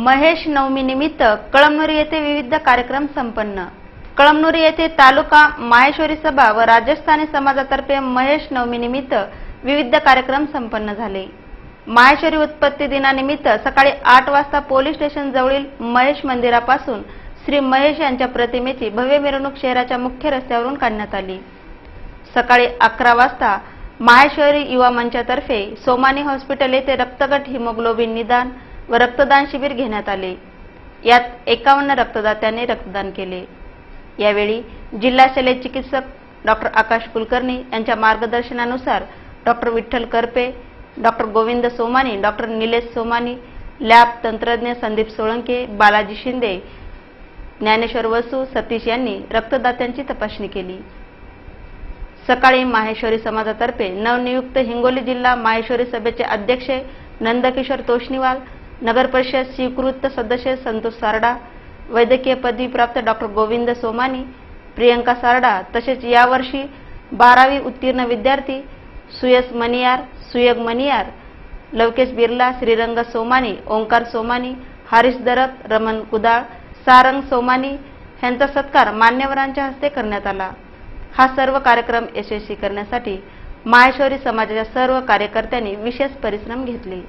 महेश नवमी निमित्त कळमनुरी येथे विविध कार्यक्रम संपन्न। कळमनुरी येथे तालुका माहेश्वरी सभा व राजस्थानी समाजातर्फे महेश नवमी निमित्त विविध कार्यक्रम संपन्न झाले। माहेश्वरी उत्पत्ती दिनानिमित्त सकाळी 8 वाजता पोलीस स्टेशन जवळील महेश मंदिरापासून श्री महेश यांच्या प्रतिमेची भव्य मिरवणूक शहराच्या मुख्य रस्त्यावरून काढण्यात आली। सकाळी 11 वाजता माहेश्वरी युवा मंचातर्फे सोमानी हॉस्पिटल येथे रक्तगट हिमोग्लोबिन निदान व रक्तदान शिबिर घेण्यात आले। यात 51 रक्तदात्यांनी रक्तदान केले। यावेळी जिल्हा शल्य चिकित्सक डॉक्टर आकाश कुलकर्णी यांच्या मार्गदर्शनानुसार doctor Vitthal Karpe, doctor Govind Somani, doctor Nilesh Somani, lab तंत्रज्ञ संदीप सोळंके, बालाजी शिंदे, ज्ञानेश्वर वसू, सतीश यांनी रक्तदात्यांची तपासणी केली। सकाळी माहेश्वरी समाजातर्फे नवनियुक्त हिंगोली जिल्हा माहेश्वरी सभेचे अध्यक्ष नंदकिशोर तोष्णीवाल, नगर परिषद स्वीकृत सदस्य संतोष सारडा, वैद्यकीय पदवी प्राप्त डॉक्टर गोविंद सोमानी, प्रियंका सारडा तसेच यावर्षी 12वी उत्तीर्ण विद्यार्थी सुयस मनियार, सुयग मनियार, लवकेश बिर्ला, श्रीरंग सोमानी, ओंकार सोमानी, हारिस दरत, रमन कुदाळ, सारंग सोमानी यांचा सत्कार मान्यवरांच्या हस्ते करण्यात आला। हा सर्व कार्यक्रम यशस्वी करण्यासाठी माहेश्वरी समाजाच्या सर्व कार्यकर्त्यांनी विशेष परिश्रम घेतले।